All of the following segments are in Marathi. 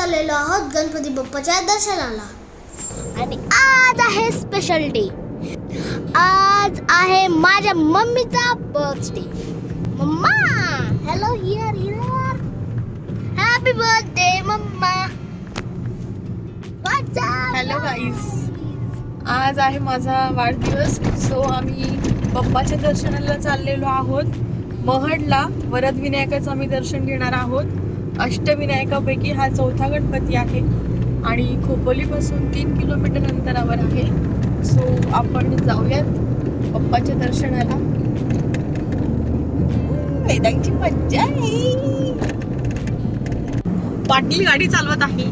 चाललेलो आहोत गणपती बाप्पाच्या दर्शनाला आणि आज आहे स्पेशल डे. आज आहे माझ्या मम्मीचा birthday. Mumma hello here here happy birthday mumma. Hello guys, आज आहे माझा वाढदिवस. सो आम्ही बाप्पाच्या दर्शनाला चाललेलो आहोत महडला. वरद विनायकाचं आम्ही दर्शन घेणार आहोत. अष्टविनायकापैकी हा चौथा गणपती आहे आणि खोपोलीपासून 3 किलोमीटर अंतरावर आहे. सो आपण जाऊयात बाप्पाच्या दर्शनाला. वेदांची मज्जा आहे. पाटील गाडी चालवत आहे.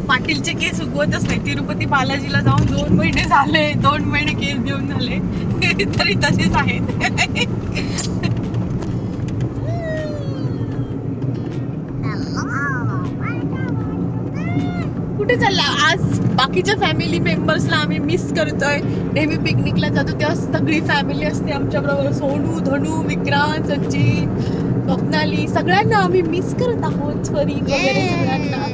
पाटीलचे केस उगवतच नाही. तिरुपती बालाजीला जाऊन 2 महिने झाले, 2 महिने केस देऊन झाले तरी तसेच आहेत. कुठे चालला आज? बाकीच्या फॅमिली मेंबर्सला आम्ही मिस करतोय. नेहमी पिकनिकला जातो तेव्हा सगळी फॅमिली असते आमच्या बरोबर. सोनू, धनू, विक्रांत, सचिन, स्वप्नाली, सगळ्यांना आम्ही मिस करत आहोत. स्वरी वगैरे सगळ्यांना.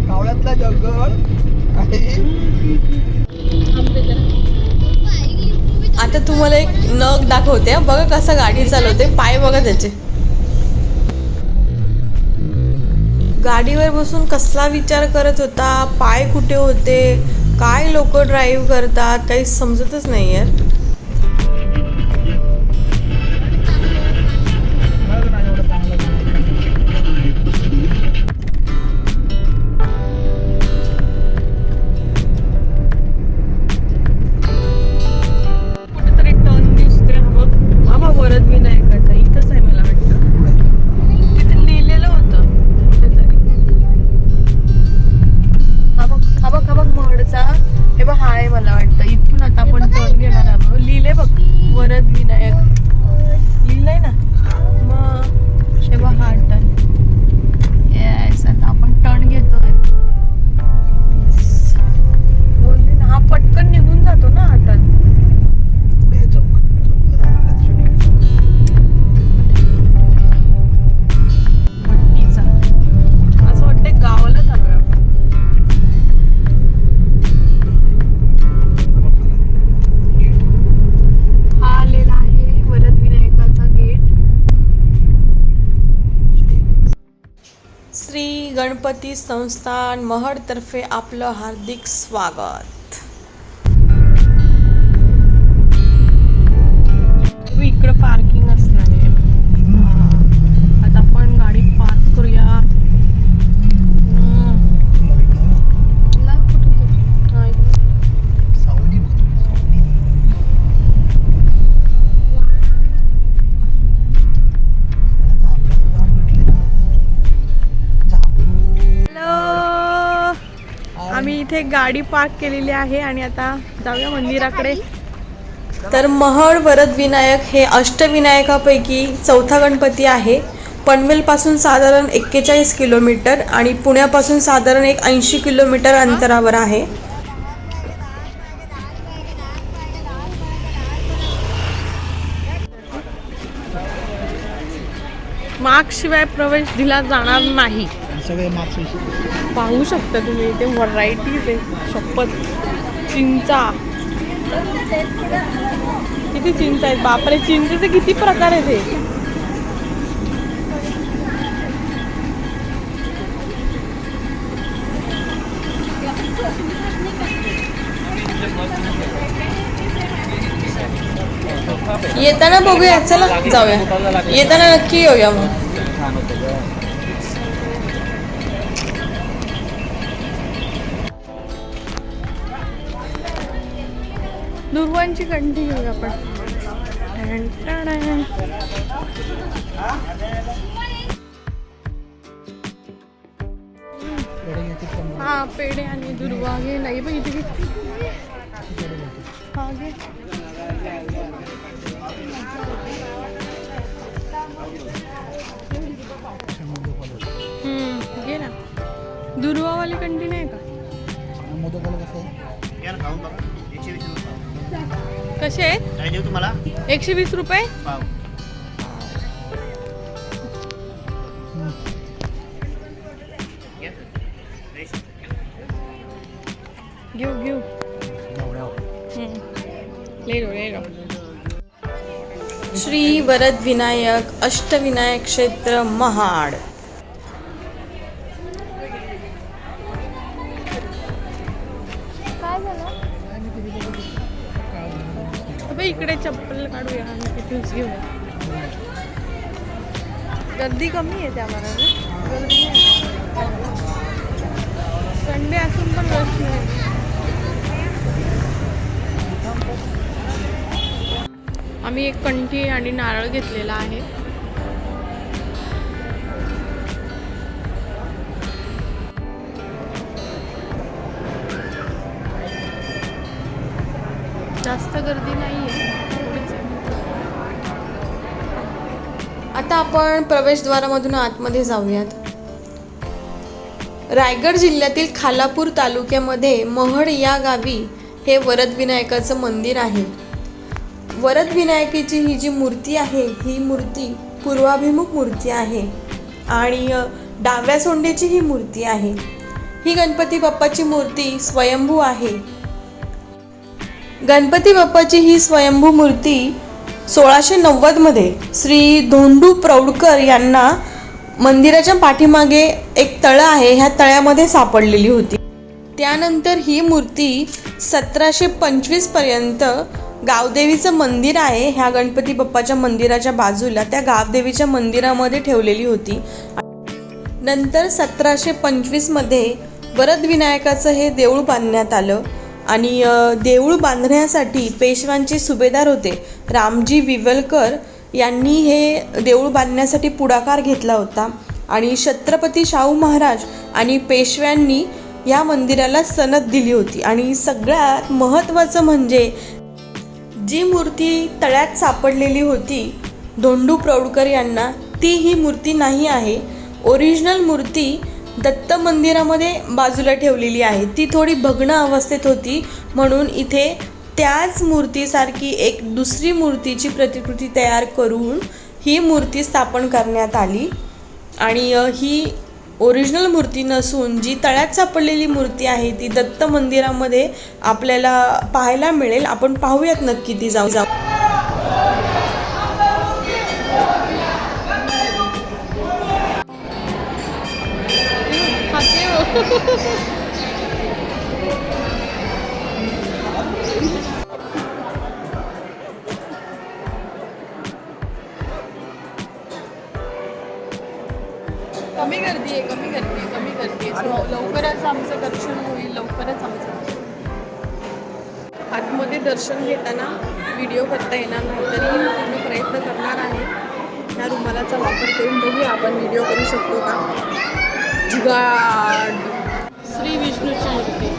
कावळ्यातला जंगल आता तुम्हाला एक नग दाखवते. बघा कसं गाडी चालवते. पाय बघा त्याचे. गाडीवर बसून कसला विचार करत होता. पाय कुठे होते. काय लोक ड्राईव्ह करतात काही समजतच नाही यार. वरद विनायकाचा इथंच आहे मला वाटतं. तिथे लिहिलेलं होतं कुठेतरी. हा बघ महडचा. हे बघ, हा आहे मला वाटतं. इथून आता आपण टर्न घेणार आहोत. लिहिले बघ वरद विनायक लिहिलंय ना. मग हे बघ हा टर्न. येस, आता आपण टर्न घेतोय. बोलते ना, हा पटकन निघून जातो ना हा टर्न. श्री गणपती संस्थान महडतर्फे आपलं हार्दिक स्वागत. इकडं पार्किंग असणार आहे. आता आपण गाडी पार्क करूया. आम्ही इथे गाडी पार्क केलेली आहे आणि आता जाऊया मंदिराकडे. तर महड वरद विनायक हे अष्टविनायकापैकी चौथा गणपती आहे. पनवेलपासून साधारण 41 किलोमीटर आणि पुण्यापासून साधारण 80 किलोमीटर अंतरावर आहे. मार्क्स शिवाय प्रवेश दिला जाणार नाही. पाहू शकता तुम्ही इथे व्हरायटीज आहे. शपथ, चिंचा. किती चिंच आहेत बापरे. चिंचेचे किती प्रकार आहेत हे. येताना बघूया. चला जाऊया. येताना नक्की येऊया मग. दुर्वांची कंठी घेऊया आपण. हा पेढे आणि दुर्वा घे. नाही पण इथे हा घे. घे ना. दुर्वावाली कंठी नाही का? मोदकाला कसं आहे? 120 रुपये पाव. कसे आहेत? काय देऊ तुम्हाला 120 रुपये. पाव. घेऊ. ले लो. श्री वरद विनायक अष्टविनायक क्षेत्र महाड. काय झालं? अबे इकडे चप्पल काढूया आणि तिथूनच घेऊया. गर्दी कमी आहे त्या मानाने. गर्दी नाही. संडे असून पण रश नाही. आम्ही एक कंठी आणि नारळ घेतलेला आहे. जास्त गर्दी नाहीये. आता आपण प्रवेशद्वारामधून आतमध्ये जाऊयात. रायगड जिल्ह्यातील खालापूर तालुक्यामध्ये महड या गावी हे वरद विनायकाचं मंदिर आहे. वरद विनायकाची ही जी मूर्ती आहे ही मूर्ती पूर्वाभिमुख मूर्ती आहे आणि डाव्या सोंडेची ही मूर्ती आहे. ही गणपती बाप्पाची मूर्ती स्वयंभू आहे. गणपती बाप्पाची ही स्वयंभू मूर्ती 1690 मध्ये श्री धोंडू प्रौढकर यांना मंदिराच्या पाठीमागे एक तळं आहे ह्या तळ्यामध्ये सापडलेली होती. त्यानंतर ही मूर्ती 1725 पर्यंत गावदेवीचं मंदिर आहे ह्या गणपती बाप्पाच्या मंदिराच्या बाजूला त्या गावदेवीच्या मंदिरामध्ये ठेवलेली होती. नंतर 1725 मध्ये वरद विनायकाचं हे देऊळ बांधण्यात आलं आणि देऊळ बांधण्यासाठी पेशव्यांचे सुभेदार होते रामजी विवलकर यांनी हे देऊळ बांधण्यासाठी पुढाकार घेतला होता आणि छत्रपती शाहू महाराज आणि पेशव्यांनी या मंदिराला सनद दिली होती. आणि सगळ्यात महत्त्वाचं म्हणजे जी मूर्ती तळ्यात सापडलेली होती धोंडू प्रौढकर यांना ती ही मूर्ती नाही आहे. ओरिजिनल मूर्ती दत्त मंदिरामध्ये बाजूला ठेवलेली आहे. ती थोडी भग्न अवस्थेत होती म्हणून इथे त्याच मूर्तीसारखी एक दुसरी मूर्तीची प्रतिकृती तयार करून ही मूर्ती स्थापन करण्यात आली. आणि ही ओरिजिनल मूर्ती नसून जी तळ्यात सापडलेली मूर्ती आहे ती दत्त मंदिरामध्ये आपल्याला पाहायला मिळेल. आपण पाहूयात नक्की ती जाऊ. कमी गर्दी आहे. लवकरच आमचं दर्शन होईल. लवकरच आमचं आतमध्ये दर्शन घेताना व्हिडिओ करता येणार नाही तरी मी प्रयत्न करणार आहे. ह्या रुमालाचा वापर करून बघूया आपण व्हिडिओ करू शकतो का. जुगाड श्री विष्णूची मूर्ती.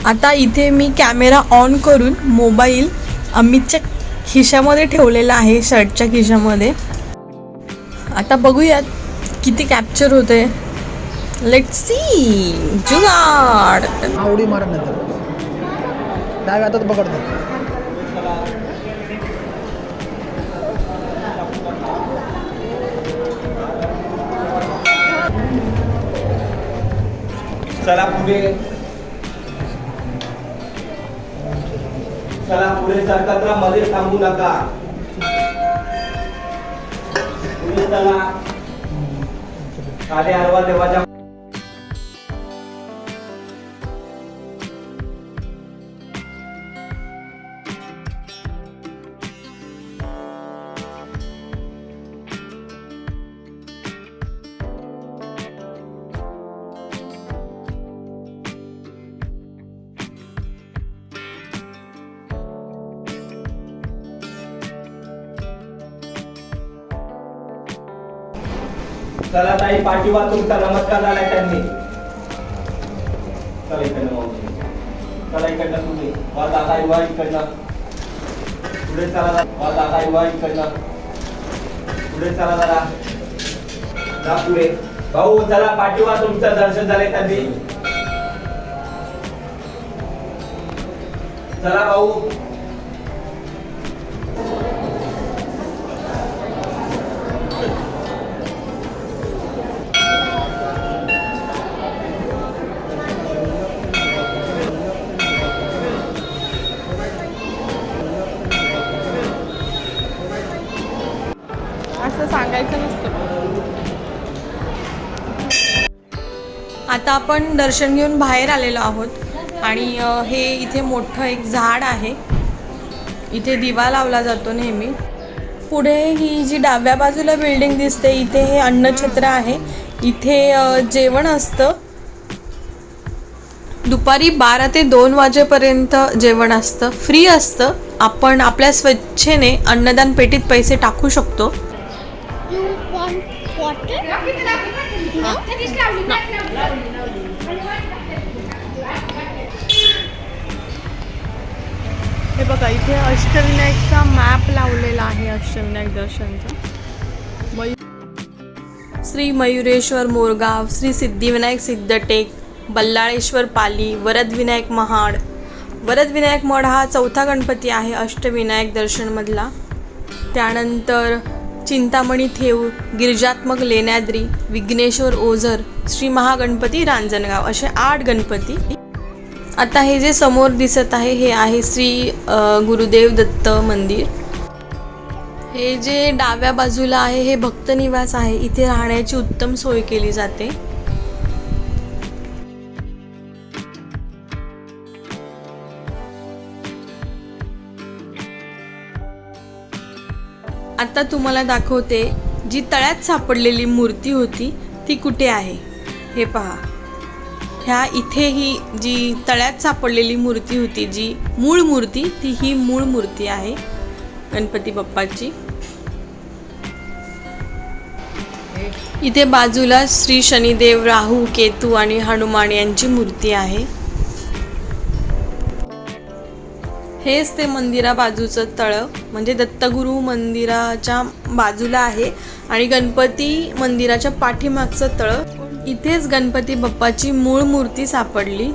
आता इथे मी कॅमेरा ऑन करून मोबाईल अमितच्या खिशामध्ये ठेवलेला आहे, शर्टच्या खिशामध्ये. आता बघूयात किती कॅप्चर होते. Let's see. जुगाड. आवडी मारत नंतर डाव्या हातात पकडतो. चला पुढे सरकत्रा मध्ये थांबू नका. पुढे चला. काले हरवा देवाच्या चला ताई पाठीवा तुमचा नमस्कार झालाय त्यांनी. चला इकडनं मावशी. चला इकडनं तुम्ही वा दादा युवा इकडनं पुढे चला जरा. दादा युवा इकडनं. पुढे चला जरा. जा पुढे. भाऊ चला पाठीवा, तुमचं दर्शन झाले त्यांनी. चला भाऊ. असं सांगायचं नसतं. आता आपण दर्शन घेऊन बाहेर आलेलो आहोत आणि हे इथे मोठं एक झाड आहे. इथे दिवा लावला जातो नेहमी. पुढे ही जी डाव्या बाजूला बिल्डिंग दिसते इथे हे अन्नछत्र आहे. इथे जेवण असतं. दुपारी 12 ते 2 वाजेपर्यंत जेवण असतं. फ्री असतं. आपण आपल्या स्वेच्छेने अन्नदान पेटीत पैसे टाकू शकतो. You want water? हे बघा इथे अष्टविनायकचा मॅप लावलेला आहे. अष्टविनायक दर्शनचा. श्री मयुरेश्वर मोरगाव, श्री सिद्धिविनायक सिद्धटेक, बल्लाळेश्वर पाली, वरदविनायक महाड. वरदविनायक मठ हा चौथा गणपती आहे अष्टविनायक दर्शनमधला. त्यानंतर चिंतामणी थेऊर, गिरिजात्मक लेण्याद्री, विघ्नेश्वर ओझर, श्री महागणपती रांजणगाव असे 8 गणपती. आता हे जे समोर दिसत आहे हे आहे श्री गुरुदेव दत्त मंदिर. हे जे डाव्या बाजूला आहे हे भक्त निवास आहे. इथे राहण्याची उत्तम सोय केली जाते. आता तुम्हाला दाखवते जी तळ्यात सापडलेली मूर्ती होती ती कुठे आहे हे पहा. ह्या इथे ही जी तळ्यात सापडलेली मूर्ती होती जी मूळ मूर्ती ती ही मूळ मूर्ती आहे गणपती बाप्पाची. इथे बाजूला श्री शनिदेव, राहू, केतू आणि हनुमान यांची मूर्ती आहे. हेच ते मंदिरा बाजूचं तळं म्हणजे दत्तगुरू मंदिराच्या बाजूला आहे आणि गणपती मंदिराच्या पाठीमागचं तळं. इथेच गणपती बाप्पाची मूळ मूर्ती सापडली.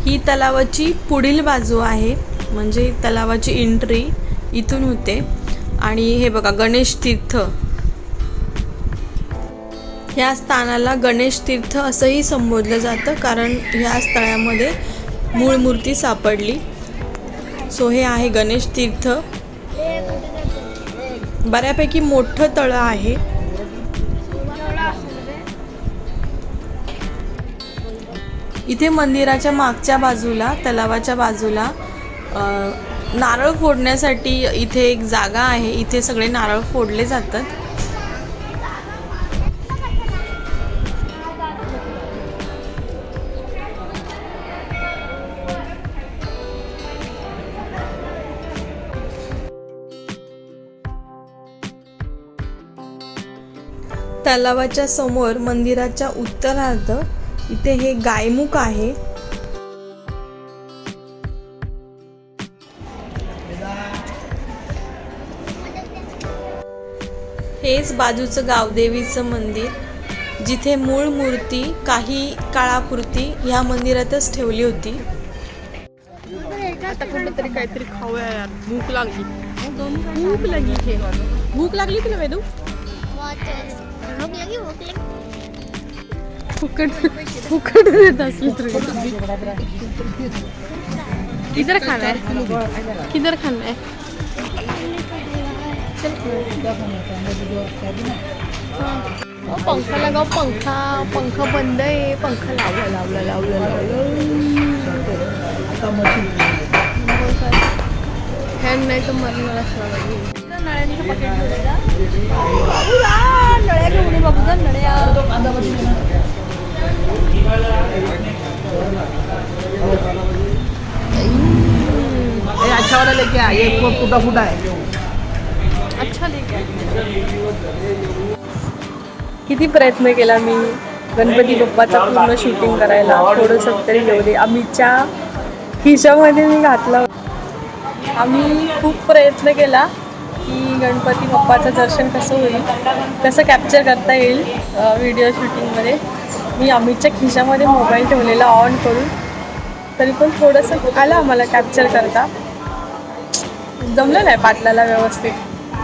ही तलावाची पुढील बाजू आहे म्हणजे तलावाची एंट्री इथून होते. आणि हे बघा गणेश तीर्थ. ह्या स्थानाला गणेश तीर्थ असंही संबोधलं जातं कारण ह्या स्थळामध्ये मूळ मूर्ती सापडली. सो हे आहे गणेश तीर्थ. बऱ्यापैकी मोठं तळं आहे. इथे मंदिराच्या मागच्या बाजूला तलावाच्या बाजूला नारळ फोडण्यासाठी इथे एक जागा आहे. इथे सगळे नारळ फोडले जातात. तलावाच्या समोर मंदिराच्या उत्तरार्ध इथे हे गायमुख आहे. हेच बाजूचं गावदेवीचं मंदिर जिथे मूळ मूर्ती काही काळापुरती ह्या मंदिरातच ठेवली होती. आता कुठलं तरी काहीतरी खाऊया यार. भूक लागली. भूक लागली तुला वेदू? फुकट देत असली तर किधर खाना है? किधर खाना है? पंखा लगाओ. पंखा बंद आहे. पंखा लावला. फॅन नाही तर मला नळ्यांचं पाकिट नळ्या घेऊन बाबूचा नळ्या. अच्छा वाला लेके आ. ये टूटा है. अच्छा लेके. किती प्रयत्न केला मी गणपती बाप्पाचं पूर्ण शूटिंग करायला. थोडंसं तरी घेऊ दे. अमितच्या खिशामध्ये मी घातलं. आम्ही खूप प्रयत्न केला की गणपती बाप्पाचं दर्शन कसं होईल, कसं कॅप्चर करता येईल व्हिडिओ शूटिंगमध्ये. मी अमितच्या खिशामध्ये मोबाईल ठेवलेला ऑन करून, तरी पण थोडंसं आलं आम्हाला कॅप्चर करता. जमलं नाही पाटलाला व्यवस्थित.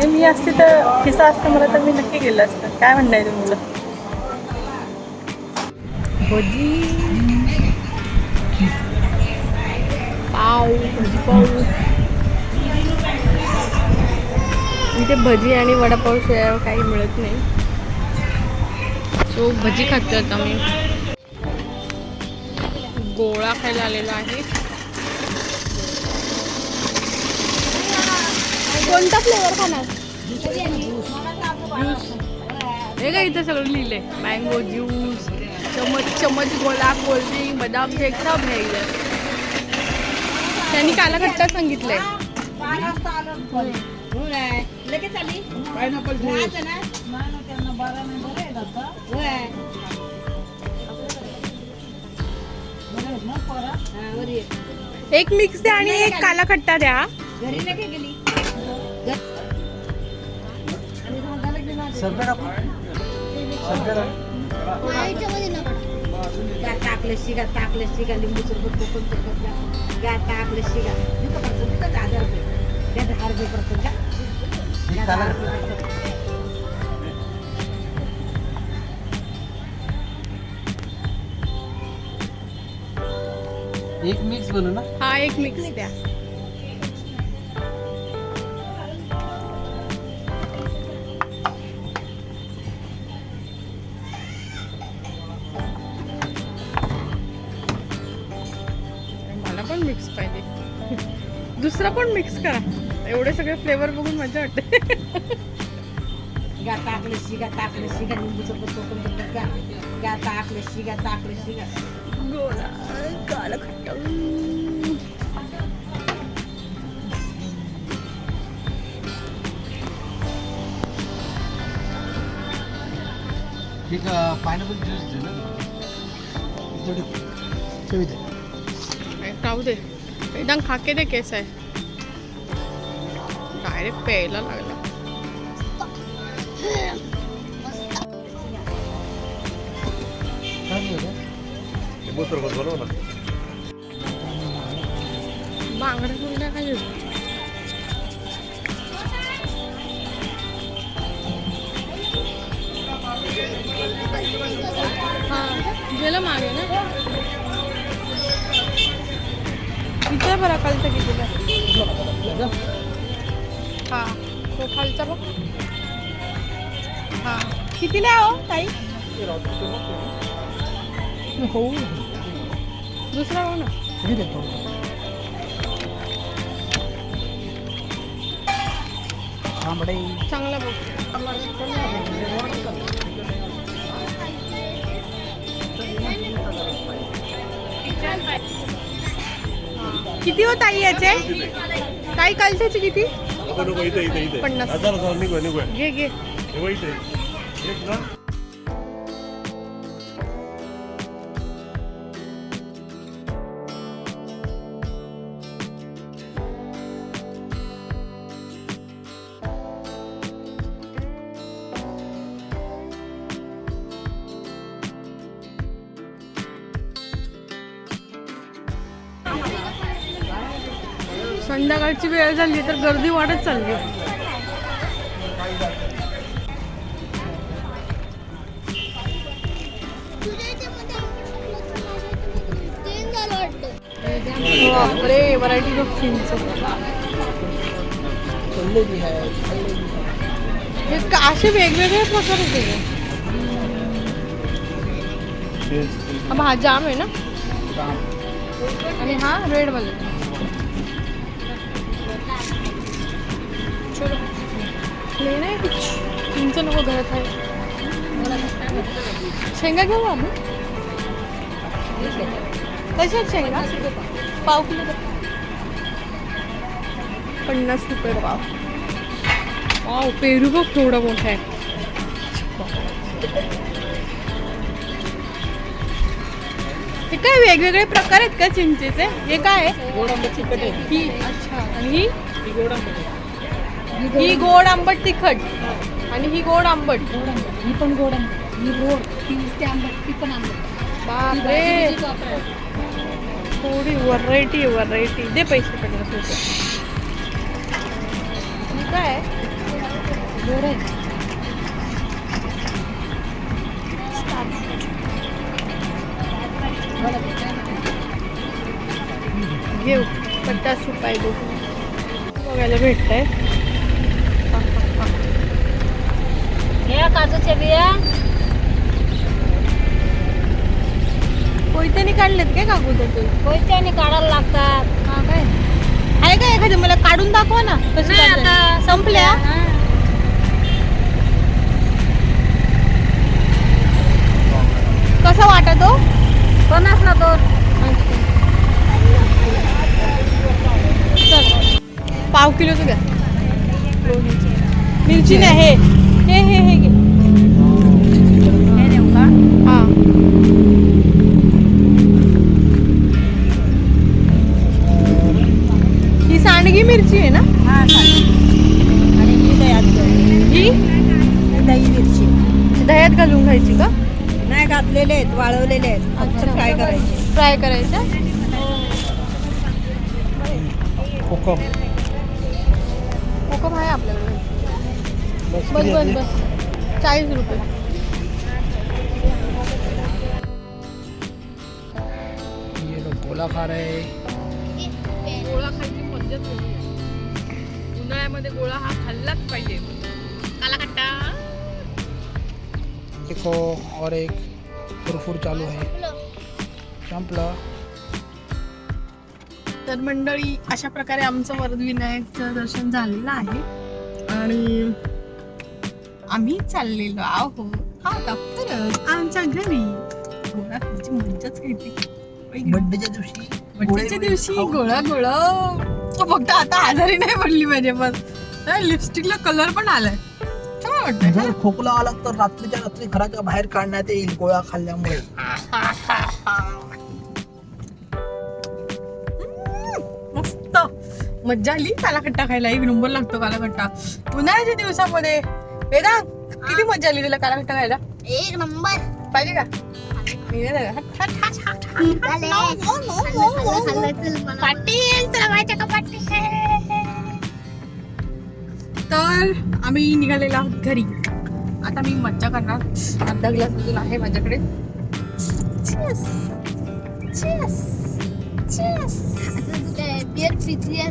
ते मी असते तर खिसा असतं मला तर मी नक्की केलं असतं. काय म्हणणं आहे तुमचं? भजी पाव, भजी पाव. इथे भजी आणि वडापाव शिवाय काही मिळत नाही. सो भजी खातो आता मी. गोळा खायला आलेला आहे. कोणता फ्लेवर खाणार? ज्यूस हे का इथं सगळं लिहिलंय. मँगो ज्यूस, चमच गोळा, कोल्ड्रिंक, बदाम शेक सब है इधर. त्यांनी काला खट्टा सांगितलंय. एक मिक्स द्या आणि एक काला खट्टा द्या. टाकले शिगा लिंबू सरबत कोकम सरबत गा टाकले शिगा 10 रुपये 10 रुपये पडतो का. एक मिक्स बनू ना. हा एक मिक्स द्या. मला पण मिक्स पाहिजे. दुसरा पण मिक्स करा. एवढे सगळे फ्लेवर बघून मजा वाटते. गा टाकले शिगा लिंबू सरबत कोकम सरबत गा टाकले शिगा गोळा काला खट्टा. एक पाइनएप्पल ज्यूस दे ना. थोड़ी चवी दे. राहू दे. एकदम खाके दे. कैसा आहे? डायरेक्ट प्यायला लागला. बांगडा कोणता काय गेलं मागे ना. विचार बरा खालचा कितीला. हा तो खालचा बघ. हा कितीला हो ताई? हो दुसरा हो ना. मी देतो. आंबडे चांगला बघ. किती हो ताई याचे? ताई कालच्याचे किती? 50. घे घे. संध्याकाळची वेळ झाली तर गर्दी वाढत चालली. बापरे व्हरायटी ऑफ चिंच. असे वेगवेगळे प्रकार होते. हा जाम आहे ना. आणि हा रेड वाला. चलो लेना है कुछ. चिंच नको घरात आहे. शेंगा घेऊ आम्ही. कशात शेंगा? पाव किलो 50 रुपये पाव. वाव पेरू बघ थोडा मोठा आहे. हे काय वेगवेगळे प्रकार आहेत का चिंचेचे? हे काय आहे? गोड आंबे चिकट आहे. ही अच्छा आणि ही गोड आंबट तिखट आणि ही गोड आंबट. गोड आंबट. ही पण गोड आंबट. ही गोड. ती नुसती आंबट. ती पण आंबट. बापरे, थोडी व्हरायटी. दे पैसे पडले होते. काय गोड आहे. घेऊ 50 रुपये दो बघायला भेटतंय. हे काजूच्या बिया कोयत्याने काढलेत काय काकू त्यातून? कोयत्याने काढायला लागतात. हा काय आहे का एखादं मला काढून दाखवा ना. कशी नाही, काढतात? आता संपल्या. हा. कसा वाटत हो? 50 ला 2. चल 1/2 किलोचं घ्या. मिरची नाही हे घे. हे देऊ का? हा ही सांडगी मिरची आहे ना? हा चालेल. आणि ही दह्यात घाल. ही ही दही मिरची दह्यात घालून खायची का? नाही घातलेले आहेत, वाळवलेले आहेत. फक्त फ्राय करायचे. फ्राय करायच्या. कोकम कोकम आहे आपल्याकडे. बस बस किती बस आहे? बस 40 रुपये. ये लोग गोला खा रहे. गोळा खायची मज्जाच वेगळी आहे. उन्हाळ्यामध्ये गोळा हा खाल्लाच पाहिजे. काला खट्टा. देखो और एक फुरफुर चालू आहे. संपला. तर मंडळी अशा प्रकारे आमचं वरदविनायकचं दर्शन झालेलं आहे आणि आम्ही चाललेलो आहोत आता परत आमच्या घरी. गोळा खायची मज्जाच काहीतरी. बर्थडेच्या दिवशी बड्डेच्या दिवशी गोळा फक्त आता आजारी नाही पडली माझे पण लिपस्टिकला कलर पण आलाय. छान वाटतंय. जर खोकला आला तर रात्रीच्या रात्री घराच्या बाहेर काढण्यात येईल गोळा खाल्ल्यामुळे. मस्त मज्जा आली. कालाखट्टा खायला 1 नंबर लागतो कालाखट्टा उन्हाळ्याच्या दिवसामध्ये. वेदांत किती मज्जा आली तुला कालाखट्टा खायला? 1 नंबर. पाहिजे का? मी नाही देणार. पाटील तुला माहिती का पाटील? तर आम्ही निघालेलो आहोत घरी. आता मी मज्जा करणार. अर्धा ग्लास अजून आहे माझ्याकडे. Cheers. Cheers. Cheers. आता तू काय बिअर पितीये?